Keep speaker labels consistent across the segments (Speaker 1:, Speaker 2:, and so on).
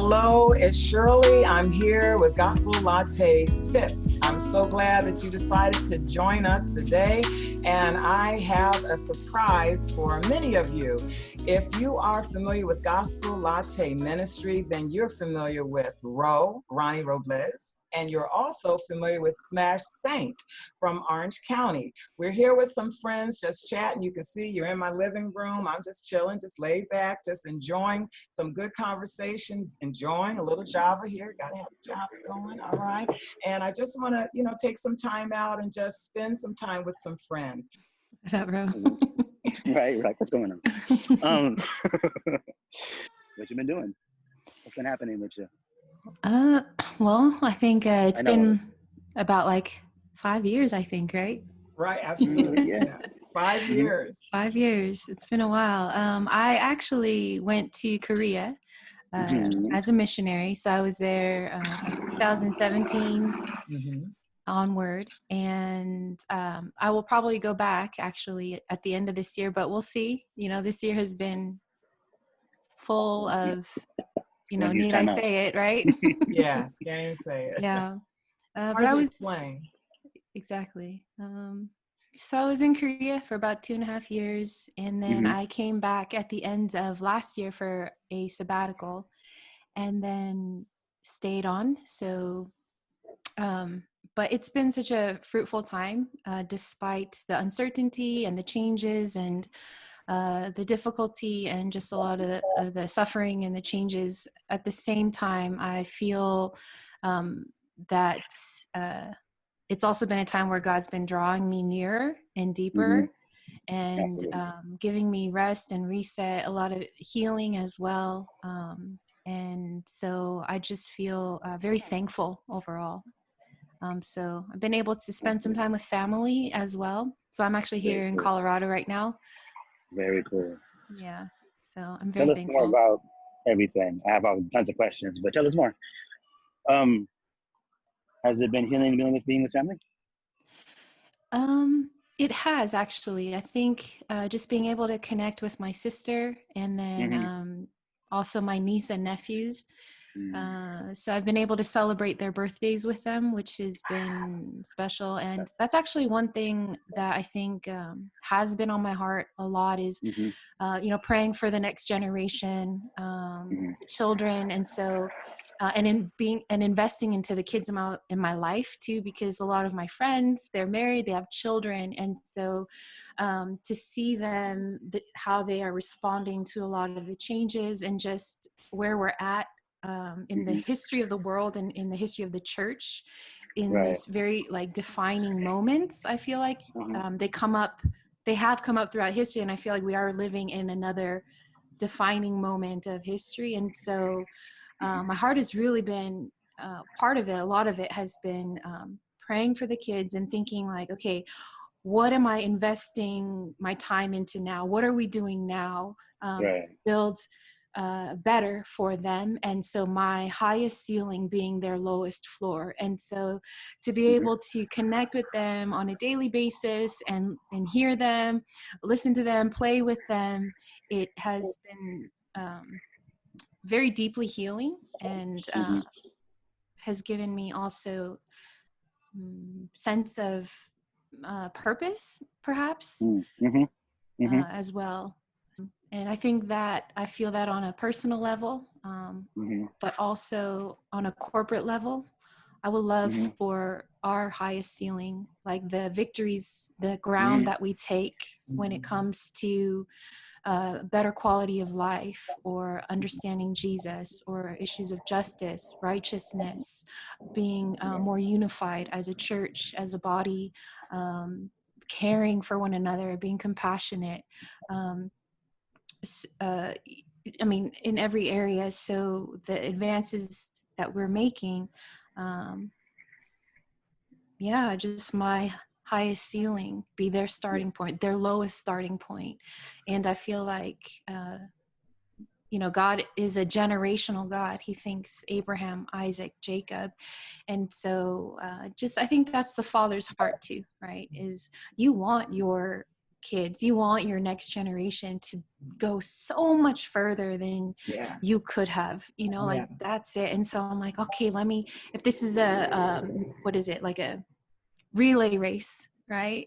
Speaker 1: Hello, it's Shirley. I'm here with Gospel Latte Sip. I'm so glad that you decided to join us today, and I have a surprise for many of you. If you are familiar with Gospel Latte Ministry, then you're familiar with Ronnie Robles, and you're also familiar with SMASHEDSAINT from Orange County. We're here with some friends just chatting. You can see you're in my living room. I'm just chilling, just laid back, just enjoying some good conversation, enjoying a little Java here. Got to have a Java going, all right? And I just want to, take some time out and just spend some time with some friends.
Speaker 2: Right. What's going on? What you been doing? What's been happening with you?
Speaker 3: Well, I think it's been about like 5 years, I think, right?
Speaker 1: Right, absolutely. Yeah. 5 years.
Speaker 3: 5 years. It's been a while. I actually went to Korea as a missionary. So I was there 2017 onward. And I will probably go back actually at the end of this year, but we'll see. This year has been full of, need I say it, right?
Speaker 1: Yes, can't even say it.
Speaker 3: Yeah.
Speaker 1: But I was explain.
Speaker 3: Exactly. So I was in Korea for about 2.5 years, and then I came back at the end of last year for a sabbatical, and then stayed on. So, but it's been such a fruitful time, despite the uncertainty and the changes and the difficulty and just a lot of the suffering and the changes. At the same time, I feel that it's also been a time where God's been drawing me nearer and deeper and giving me rest and reset, a lot of healing as well. And so I just feel very thankful overall. So I've been able to spend some time with family as well. So I'm actually here in Colorado right now.
Speaker 2: Very cool.
Speaker 3: Yeah. So I'm very thankful.
Speaker 2: Tell us more about everything. I have tons of questions, but tell us more. Has it been healing with being with family?
Speaker 3: It has actually. I think just being able to connect with my sister and then also my niece and nephews. So I've been able to celebrate their birthdays with them, which has been special. And that's actually one thing that I think has been on my heart a lot is, praying for the next generation, children. And so, and investing into the kids in my life too, because a lot of my friends, they're married, they have children. And so to see them, how they are responding to a lot of the changes and just where we're at, in the history of the world and in the history of the church in this very defining moments. I feel like they have come up throughout history, and I feel like we are living in another defining moment of history. And so my heart has really been part of it. A lot of it has been praying for the kids and thinking okay, what am I investing my time into now? What are we doing now to build better for them? And so my highest ceiling being their lowest floor. And so to be able to connect with them on a daily basis and hear them, listen to them, play with them, it has been very deeply healing and has given me also sense of purpose perhaps as well. And I think that I feel that on a personal level, but also on a corporate level. I would love for our highest ceiling, like the victories, the ground that we take when it comes to better quality of life or understanding Jesus or issues of justice, righteousness, being more unified as a church, as a body, caring for one another, being compassionate. In every area. So the advances that we're making, just my highest ceiling be their starting point, their lowest starting point. And I feel like, God is a generational God. He thinks Abraham, Isaac, Jacob. And so I think that's the Father's heart too, right? Is you want your kids. You want your next generation to go so much further than you could have, you know, like that's it. And so I'm like, okay, if this is what is it, like a relay race, right?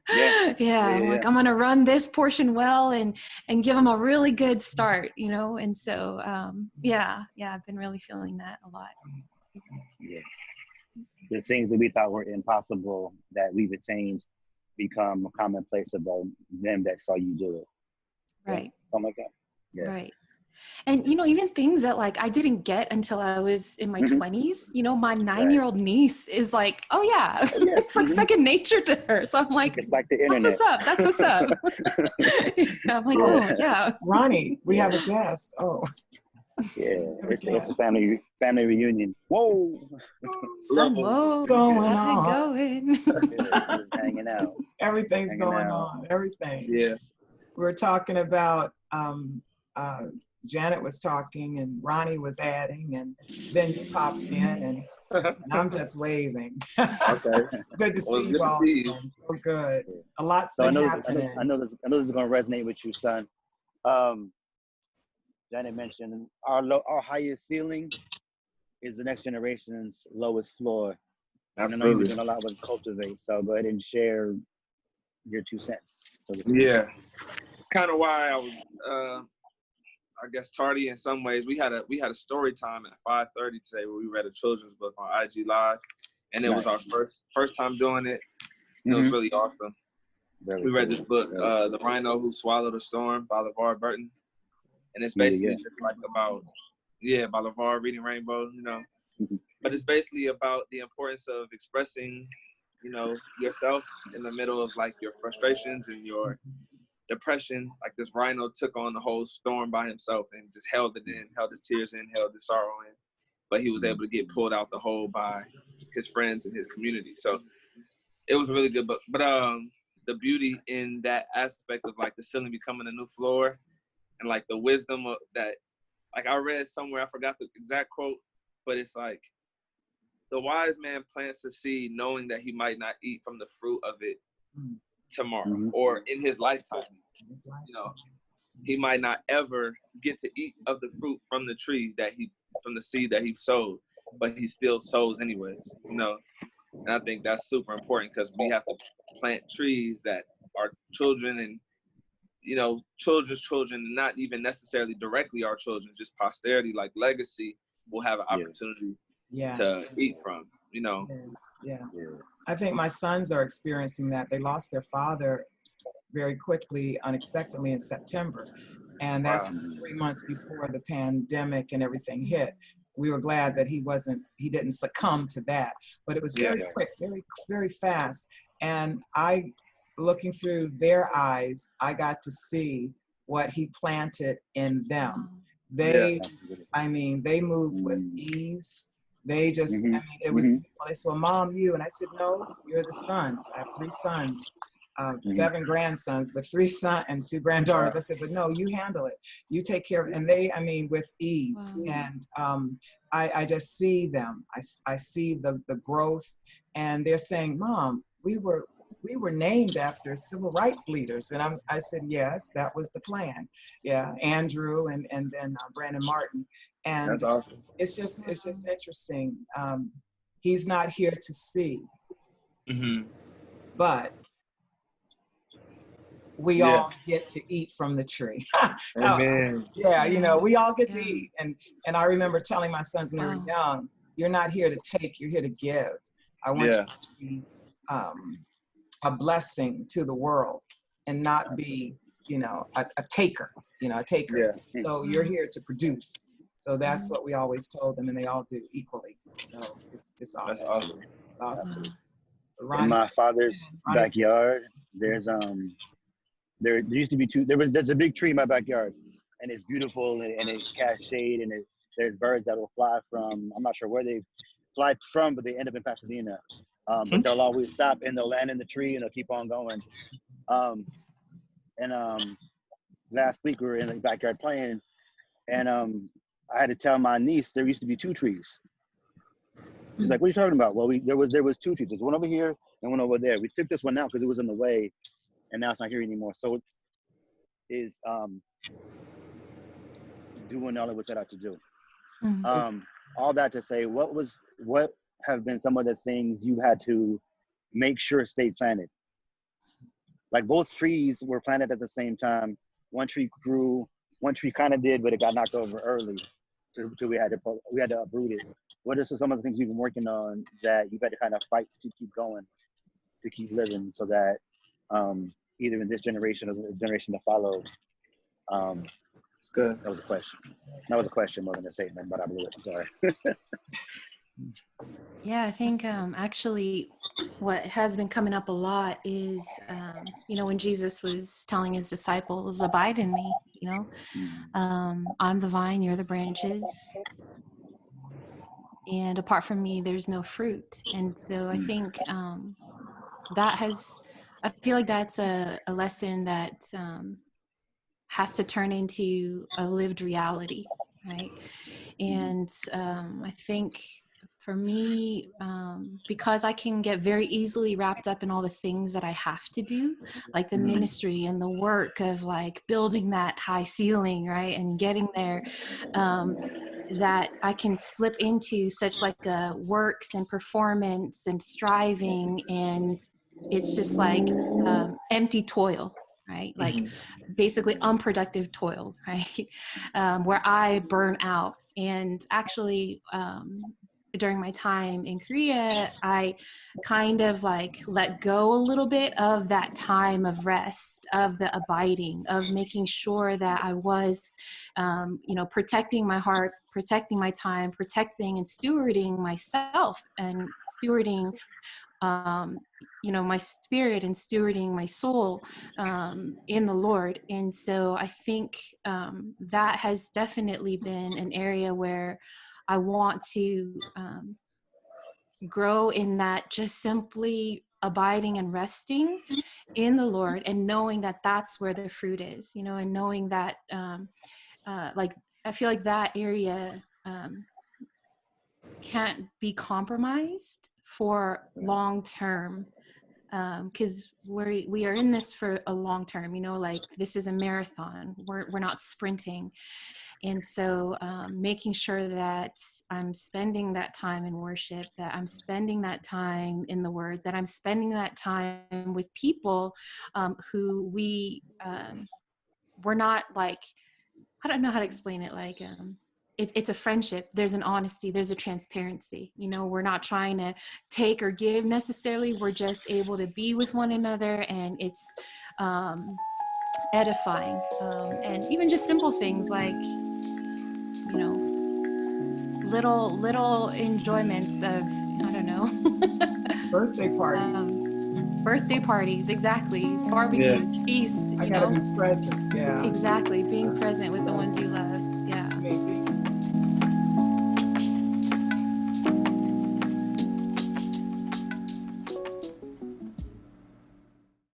Speaker 3: I'm like, I'm gonna run this portion well and give them a really good start, you know. And so I've been really feeling that a lot.
Speaker 2: The things that we thought were impossible that we've attained become a commonplace of them that saw you do it.
Speaker 3: Right.
Speaker 2: Something like that.
Speaker 3: Right. And, you know, even things that like I didn't get until I was in my 20s, you know, my 9-year-old niece is like, oh yeah, it's like second nature to her. So I'm like,
Speaker 2: it's like the internet.
Speaker 3: That's what's up. I'm like, oh yeah.
Speaker 1: Ronnie, we have a guest. Oh.
Speaker 2: Yeah, it's a family reunion. Whoa.
Speaker 3: Whoa. How's it going?
Speaker 2: Just hanging out.
Speaker 1: Everything's going on. Everything.
Speaker 4: Yeah.
Speaker 1: We're talking about Janet was talking and Ronnie was adding, and then you popped in and I'm just waving.
Speaker 4: Okay.
Speaker 1: It's good to see you all. So good. A lot's been happening.
Speaker 2: I know this is going to resonate with you, son. Janet mentioned our highest ceiling is the next generation's lowest floor.
Speaker 4: Absolutely.
Speaker 2: I know you've been doing a lot with Cultivate, so go ahead and share your 2 cents.
Speaker 4: Yeah. Kind of why I was I guess tardy in some ways. We had a story time at 5:30 today where we read a children's book on IG Live, and it was our first time doing it. It was really awesome. We read this book, The Rhino Who Swallowed a Storm by LeVar Burton, and it's basically just like about by LeVar reading Rainbow, you know. But it's basically about the importance of expressing, you know, yourself in the middle of like your frustrations and your depression. Like this rhino took on the whole storm by himself and just held it in, held his tears in, held his sorrow in. But he was able to get pulled out the hole by his friends and his community. So it was a really good book. But the beauty in that aspect of like the ceiling becoming a new floor and like the wisdom of that, like I read somewhere, I forgot the exact quote, but it's like, the wise man plants a seed knowing that he might not eat from the fruit of it tomorrow or in his lifetime. You know, he might not ever get to eat of the fruit from the tree from the seed that he sowed, but he still sows anyways, you know. And I think that's super important because we have to plant trees that our children and, you know, children's children, not even necessarily directly our children, just posterity, like legacy, will have an opportunity to eat from, you know.
Speaker 1: Yes. I think my sons are experiencing that. They lost their father very quickly, unexpectedly in September. And that's 3 months before the pandemic and everything hit. We were glad that he didn't succumb to that. But it was very quick, very, very fast. And looking through their eyes, I got to see what he planted in them. They moved with ease. They just, it was, they said, well, Mom, you, and I said, no, you're the sons. I have 3 sons, 7 grandsons, but 3 sons and 2 granddaughters. I said, but no, you handle it. You take care of it. And they, with ease. And I just see them. I see the growth, and they're saying, Mom, we were named after civil rights leaders. And I said, yes, that was the plan. Yeah, Andrew and then Brandon Martin. And
Speaker 4: that's awesome.
Speaker 1: It's just interesting. He's not here to see, but we all get to eat from the tree.
Speaker 4: Amen.
Speaker 1: Yeah, you know, we all get to eat. And I remember telling my sons when they were young, you're not here to take, you're here to give. I want you to be a blessing to the world and not be, you know, a taker, Yeah. So you're here to produce. So that's what we always told them, and they all do equally. So it's awesome.
Speaker 4: That's awesome.
Speaker 1: It's awesome.
Speaker 2: In my father's backyard, there's there used to be there's a big tree in my backyard, and it's beautiful and it casts shade, and there's birds that will fly from, I'm not sure where they fly from, but they end up in Pasadena. But they'll always stop and they'll land in the tree and they'll keep on going. Last week we were in the backyard playing, and I had to tell my niece there used to be 2 trees. She's like, "What are you talking about?" Well, there was 2 trees. There's one over here and one over there. We took this one out because it was in the way, and now it's not here anymore. So is doing all it was set out to do. All that to say, what have been some of the things you had to make sure stayed planted? Like both trees were planted at the same time. One tree grew, one tree kind of did, but it got knocked over early. So we had to uproot it. What are some of the things you've been working on that you've had to kind of fight to keep going, to keep living, so that either in this generation or the generation to follow?
Speaker 4: It's good.
Speaker 2: That was a question. That was a question more than a statement, but I blew it. I'm sorry.
Speaker 3: Yeah, I think actually what has been coming up a lot is, when Jesus was telling his disciples, abide in me, I'm the vine, you're the branches. And apart from me, there's no fruit. And so I think I feel like that's a lesson that has to turn into a lived reality, right? And I think for me, because I can get very easily wrapped up in all the things that I have to do, like the ministry and the work of like building that high ceiling, right? And getting there, that I can slip into such like a works and performance and striving, and it's just like empty toil, right? Like basically unproductive toil, right? Where I burn out. And actually, during my time in Korea, I kind of like let go a little bit of that time of rest, of the abiding, of making sure that I was, protecting my heart, protecting my time, protecting and stewarding myself, and stewarding my spirit, and stewarding my soul in the Lord. And so I think that has definitely been an area where I want to grow in that, just simply abiding and resting in the Lord, and knowing that that's where the fruit is, and knowing that like I feel like that area can't be compromised for long term, because we are in this for a long term, like this is a marathon. We're not sprinting. And so making sure that I'm spending that time in worship, that I'm spending that time in the Word, that I'm spending that time with people who we're not like, I don't know how to explain it, like it's a friendship. There's an honesty, there's a transparency. We're not trying to take or give necessarily. We're just able to be with one another, and it's edifying. And even just simple things like, little enjoyments of, I don't know.
Speaker 1: Birthday parties.
Speaker 3: Birthday parties, exactly. Barbecues, feasts.
Speaker 1: I gotta be present. Yeah.
Speaker 3: Exactly, being present with the ones you love.